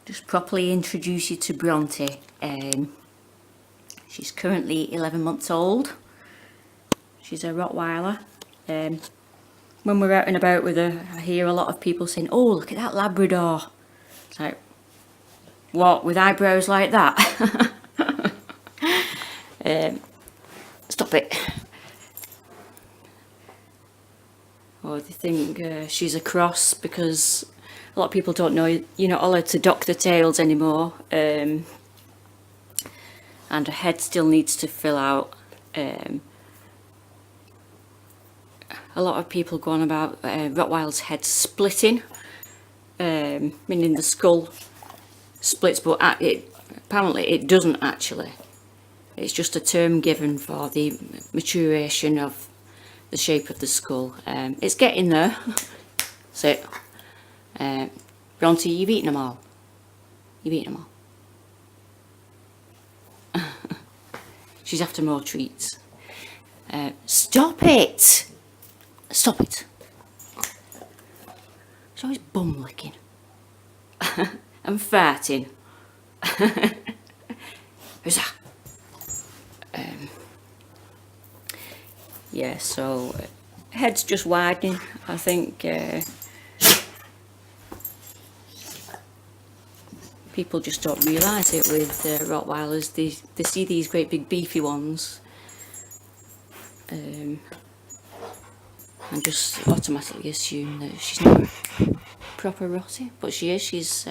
just properly introduce you to Bronte. She's currently 11 months old. She's a Rottweiler. When we're out and about with her, I hear a lot of people saying, "Oh, look at that Labrador." It's like, what, with eyebrows like that? Stop it. Or they think she's a cross, because a lot of people don't know you're not allowed to dock the tails anymore, and her head still needs to fill out. A lot of people go on about Rottweiler's head splitting, meaning the skull splits, but apparently it doesn't actually. It's just a term given for the maturation of the shape of the skull. It's getting there. So, Bronte, you've eaten them all. You've eaten them all. She's after more treats. Stop it! Stop it. She's always bum licking. And farting. Who's that? Yeah, so head's just widening. I think people just don't realise it with Rottweilers. They see these great big beefy ones and just automatically assume that she's not a proper Rottie, but she is. She's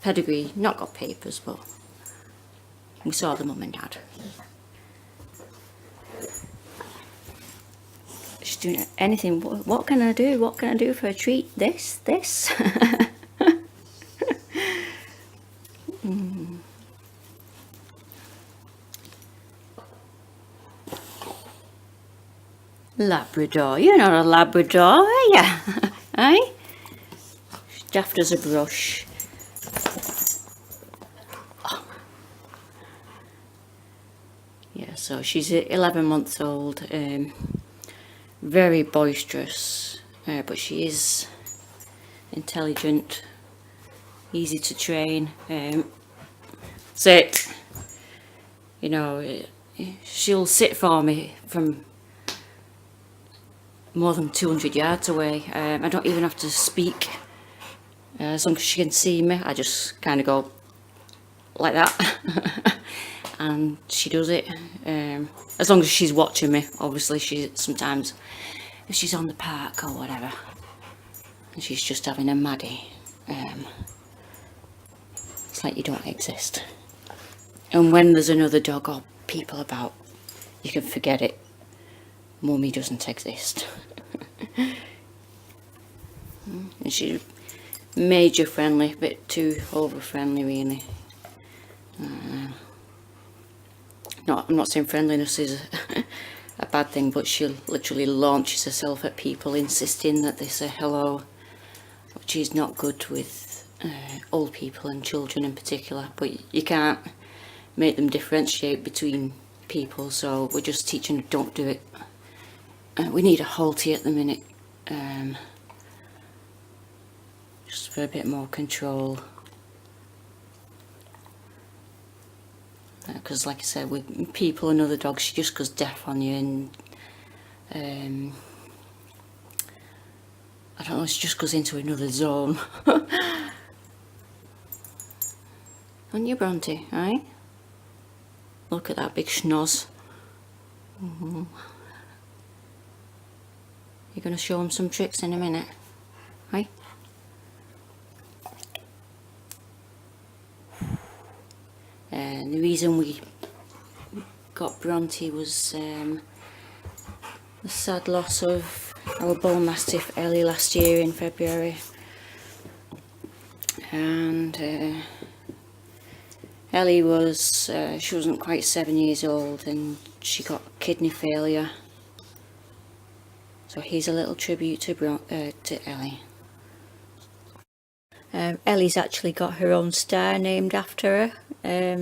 pedigree, not got papers, but we saw the mum and dad. She's doing anything. What can I do? What can I do for a treat? This. Labrador. You're not a Labrador, are you? Aye? She's daft as a brush. Oh. Yeah, so she's 11 months old. Very boisterous, but she is intelligent, easy to train. Sit. You know, she'll sit for me from more than 200 yards away. I don't even have to speak. As long as she can see me, I just kind of go like that. And she does it. As long as she's watching me. Obviously, sometimes if she's on the park or whatever and she's just having a maddie, it's like you don't exist. And when there's another dog or people about, you can forget it. Mummy doesn't exist. And she's major friendly, a bit too over friendly really. I'm not saying friendliness is a bad thing, but she literally launches herself at people, insisting that they say hello, which is not good with old people and children in particular. But you can't make them differentiate between people, so we're just teaching them don't do it. We need a Halti at the minute, just for a bit more control. Because like I said, with people and other dogs, she just goes deaf on you, and I don't know, she just goes into another zone. Aren't you, Bronte? Aye? Look at that big schnoz. You're going to show him some tricks in a minute, aye? And the reason we got Bronte was the sad loss of our Bullmastiff Ellie last year in February. And Ellie was, she wasn't quite 7 years old, and she got kidney failure. So here's a little tribute to Ellie. Ellie's actually got her own star named after her.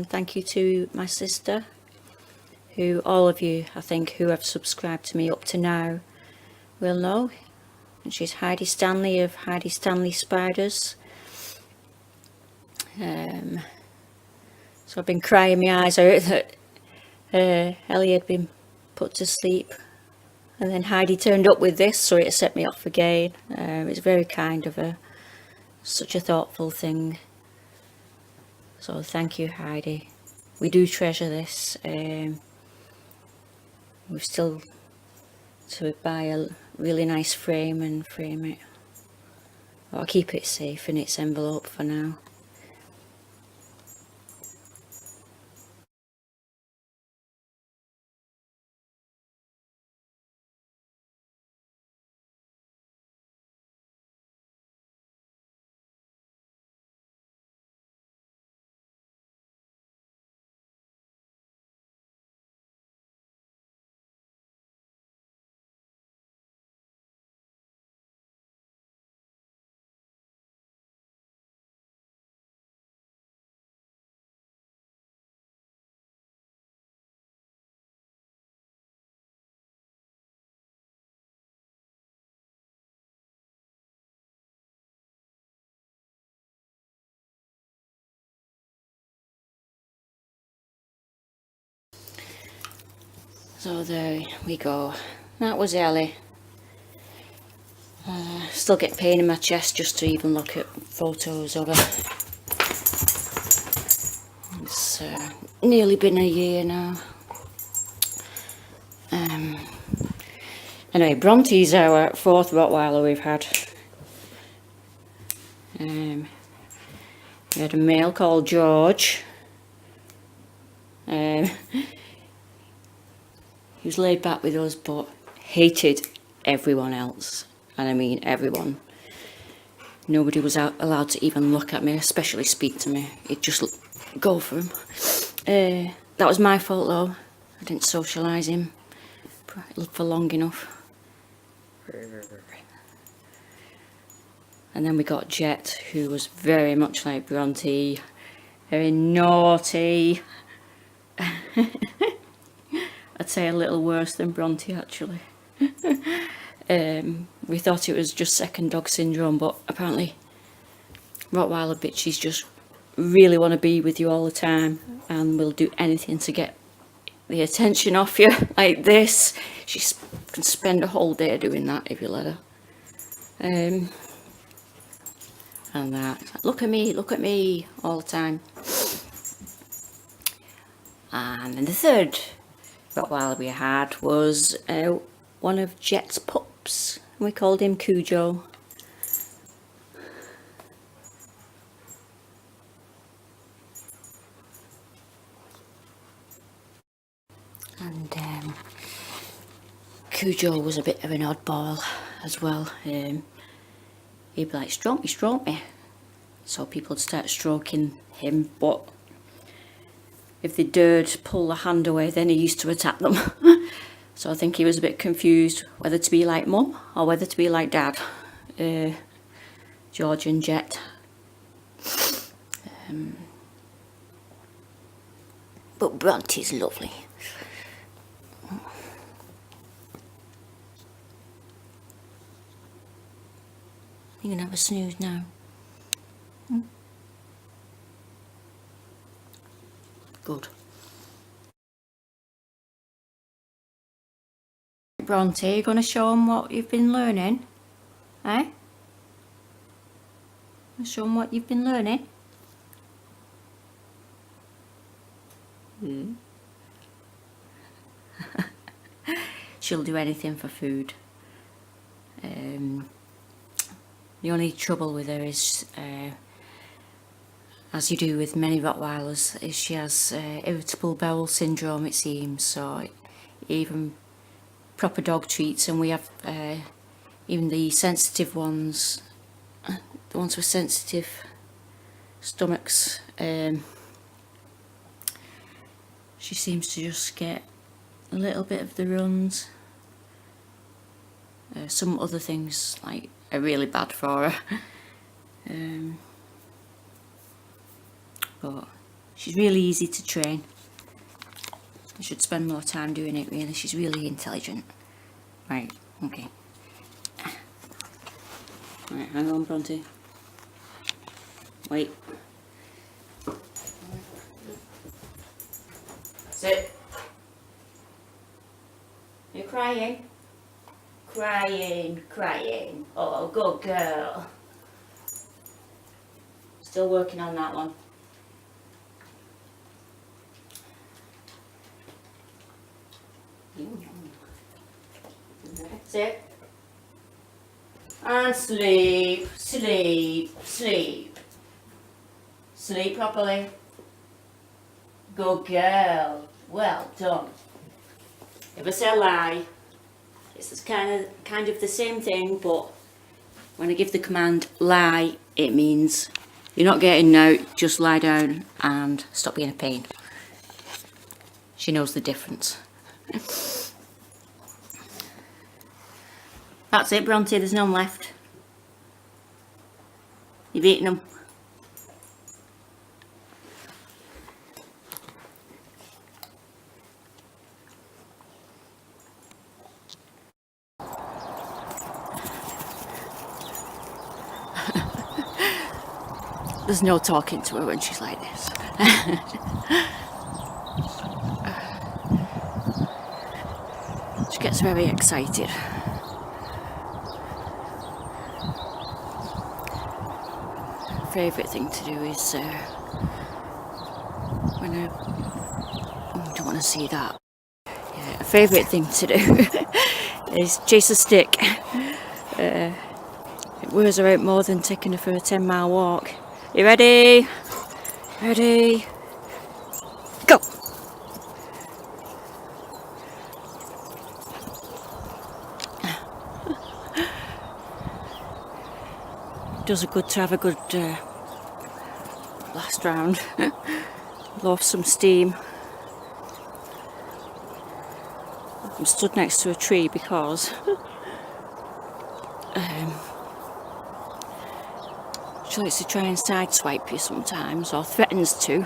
Thank you to my sister, who all of you, I think, who have subscribed to me up to now will know. and she's Heidi Stanley of Heidi Stanley Spiders. So I've been crying my eyes out that Ellie had been put to sleep, and then Heidi turned up with this, so it set me off again. It's very kind of her, such a thoughtful thing. So thank you, Heidi. We do treasure this. We've still to buy a really nice frame and frame it. I'll keep it safe in its envelope for now. So there we go. That was Ellie. Still get pain in my chest just to even look at photos of her. It's nearly been a year now. Anyway, Bronte's our 4th Rottweiler we've had. We had a male called George. He was laid back with us, but hated everyone else, and I mean everyone. Nobody was allowed to even look at me, especially speak to me. He'd just go for him. That was my fault though. I didn't socialise him for long enough. And then we got Jet, who was very much like Bronte, very naughty. I'd say a little worse than Bronte actually. We thought it was just second dog syndrome, but apparently Rottweiler bitches just really want to be with you all the time and will do anything to get the attention off you, like this. She can spend a whole day doing that if you let her. And that, look at me all the time. And then the 3rd Rottweiler we had was one of Jet's pups. We called him Cujo. And Cujo was a bit of an oddball as well. He'd be like, stroke me. So people would start stroking him, but if they dared pull the hand away, then he used to attack them. So I think he was a bit confused whether to be like Mum or whether to be like Dad. George and Jet. But Bronte's lovely. You can have a snooze now. Good. Bronte, you going to show them what you've been learning? Eh? Show them what you've been learning? She'll do anything for food. The only trouble with her is, as you do with many Rottweilers, is she has irritable bowel syndrome, it seems. So even proper dog treats, and we have even the sensitive ones, the ones with sensitive stomachs, she seems to just get a little bit of the runs. Some other things like are really bad for her. But she's really easy to train. I should spend more time doing it really. She's really intelligent. Right, okay. Right, hang on, Bronte. Wait. Sit. You're crying? Crying, crying. Oh, good girl. Still working on that one. Sit. And sleep, sleep, sleep. Sleep properly. Good girl. Well done. If I say lie, it's kind of the same thing, but when I give the command lie, it means you're not getting out, just lie down and stop being a pain. She knows the difference. That's it, Bronte, there's none left. You've eaten them. There's no talking to her when she's like this. She gets very excited. Favourite thing to do is when I don't want to see that. Yeah, a favourite thing to do is chase a stick. It wears her out more than taking her for a 10-mile walk. You ready? Ready? Go! Does it good to have a good last round. Blow off some steam. I'm stood next to a tree because she likes to try and sideswipe you sometimes, or threatens to.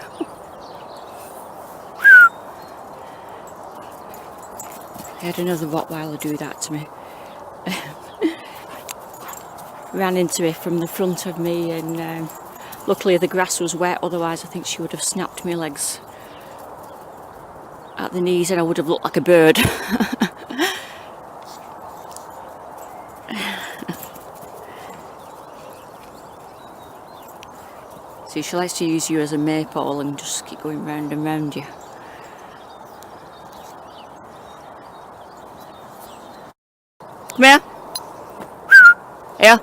I had another Rottweiler do that to me. Ran into it from the front of me, and luckily the grass was wet, otherwise I think she would have snapped my legs at the knees and I would have looked like a bird. See, she likes to use you as a maypole and just keep going round and round you. Come here. Here.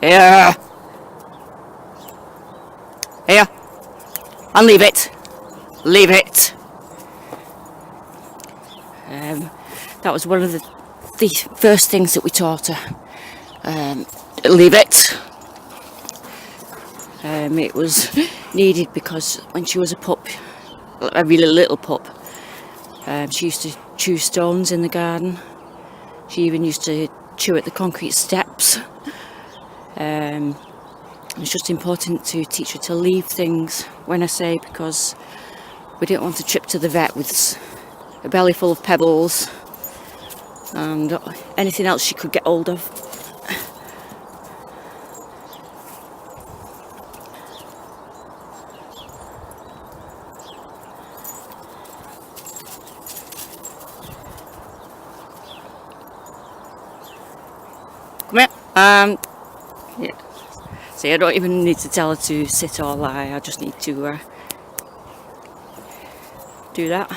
Here. Here. And leave it. Leave it. That was one of the first things that we taught her. Leave it. It was needed because when she was a pup, a really little pup, she used to chew stones in the garden. She even used to chew at the concrete steps. It's just important to teach her to leave things, when I say, because we didn't want to trip to the vet with a belly full of pebbles and anything else she could get hold of. Come here. Yeah. See, I don't even need to tell her to sit or lie. I just need to do that.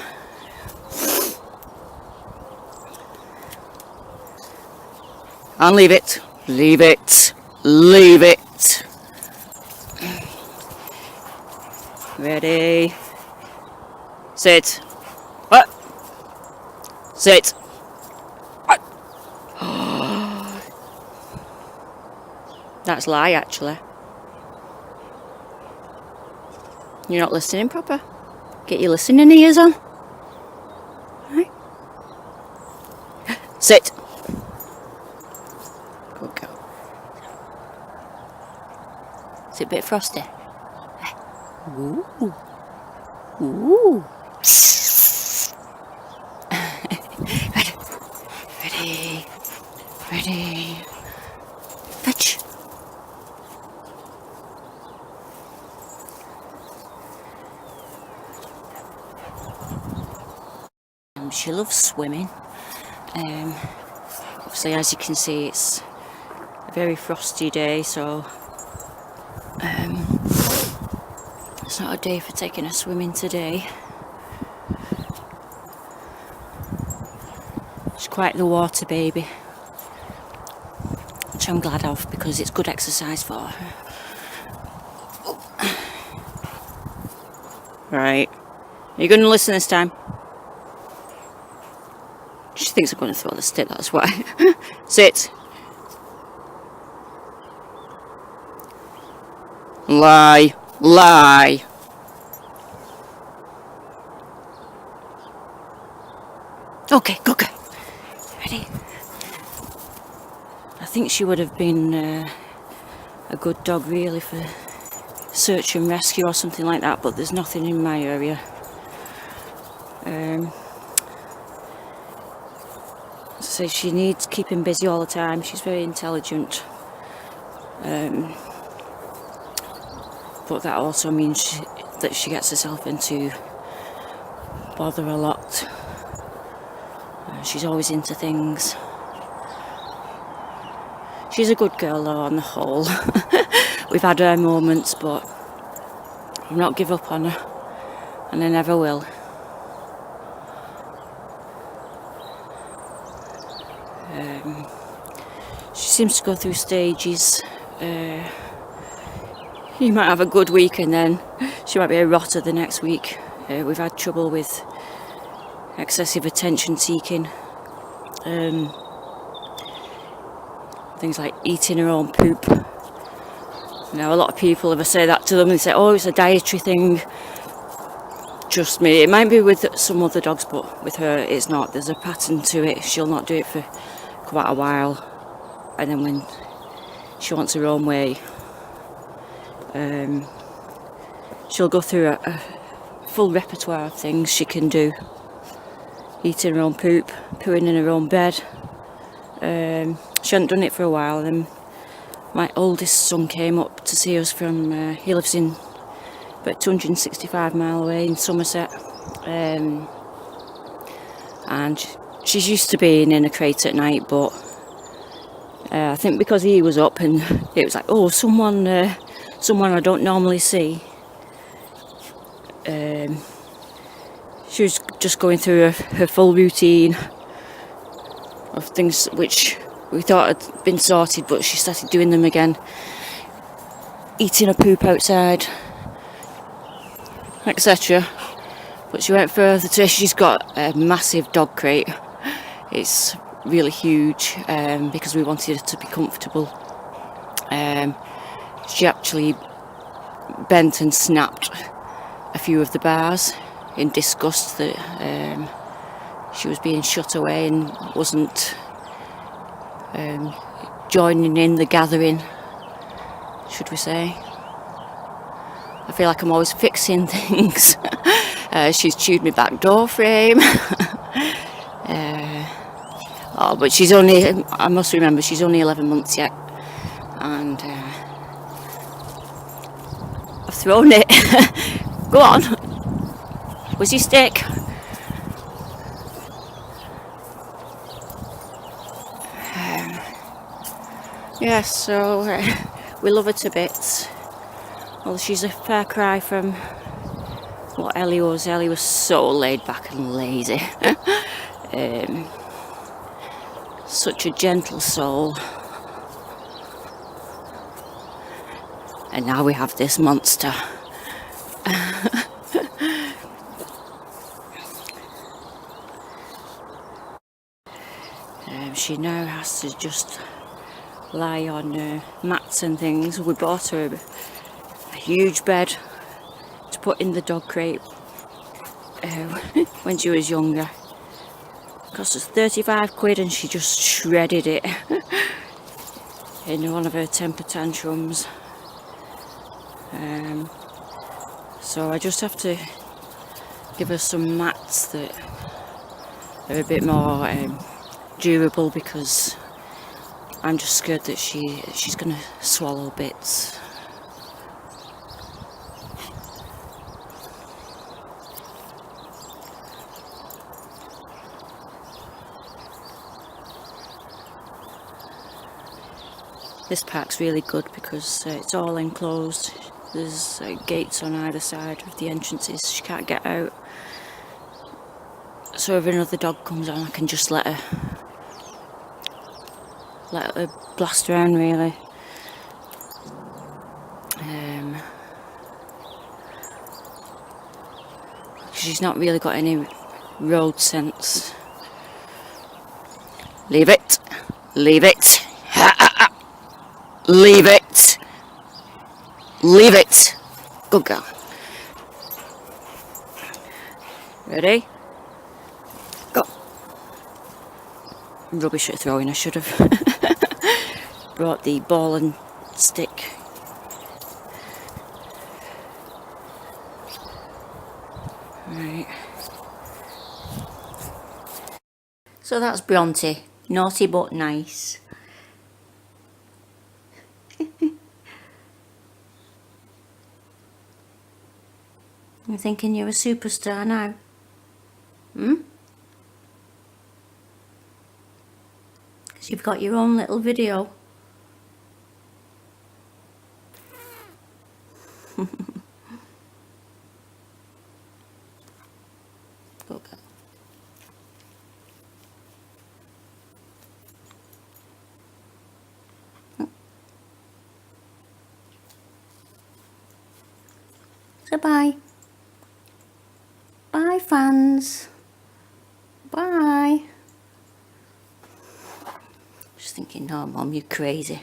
And leave it. Leave it. Leave it. Ready. Sit. What? Sit. What? That's lie, actually. You're not listening proper. Get your listening ears on. Right. Sit. Good girl. Is it a bit frosty? Ooh. Ooh. Ready. Ready. Ready. She loves swimming. Obviously, as you can see, it's a very frosty day, so it's not a day for taking her swimming today. She's quite the water baby, which I'm glad of because it's good exercise for her. Right, are you going to listen this time? She thinks I'm going to throw the stick, that's why. Sit. Lie. Lie. Okay, go, go. Ready? I think she would have been a good dog really for search and rescue or something like that, but there's nothing in my area. As I say, she needs keeping busy all the time. She's very intelligent, but that also means that she gets herself into bother a lot. She's always into things. She's a good girl though on the whole. We've had her moments, but I've not give up on her, and I never will. She seems to go through stages. You might have a good week and then she might be a rotter the next week. We've had trouble with excessive attention seeking. Things like eating her own poop. Now a lot of people, if I say that to them, they say, oh, it's a dietary thing. Trust me, it might be with some other dogs, but with her it's not. There's a pattern to it. She'll not do it for quite a while, and then when she wants her own way, she'll go through a full repertoire of things she can do. Eating her own poop, pooing in her own bed. She hadn't done it for a while, and then my oldest son came up to see us from, he lives in about 265 miles away in Somerset, and she's used to being in a crate at night, but I think because he was up and it was like, oh, someone I don't normally see, she was just going through her full routine of things which we thought had been sorted, but she started doing them again. Eating her poop outside, etc. But she went further to, she's got a massive dog crate. It's really huge, because we wanted her to be comfortable. She actually bent and snapped a few of the bars in disgust that she was being shut away and wasn't joining in the gathering, should we say. I feel like I'm always fixing things. She's chewed my back door frame. Oh, but she's only, I must remember, she's only 11 months yet. And I've thrown it. Go on. Where's your stick? Yeah, so we love her to bits. Well, she's a far cry from what Ellie was. Ellie was so laid back and lazy. Such a gentle soul. And now we have this monster. She now has to just lie on mats and things. We bought her a huge bed to put in the dog crate when she was younger. It cost us 35 quid and she just shredded it in one of her temper tantrums. So I just have to give her some mats that are a bit more durable, because I'm just scared that she's going to swallow bits. This park's really good because it's all enclosed. There's gates on either side of the entrances. She can't get out. So if another dog comes on, I can just let her blast around, really. She's not really got any road sense. Leave it. Leave it. Leave it. Leave it. Good girl. Ready? Go. Rubbish at throwing, I should have brought the ball and stick. Right. So that's Bronte. Naughty but nice. You're thinking you're a superstar now? Hmm? Because you've got your own little video. Okay. So bye. Bye, fans. Bye. Just thinking, no, Mum, you're crazy.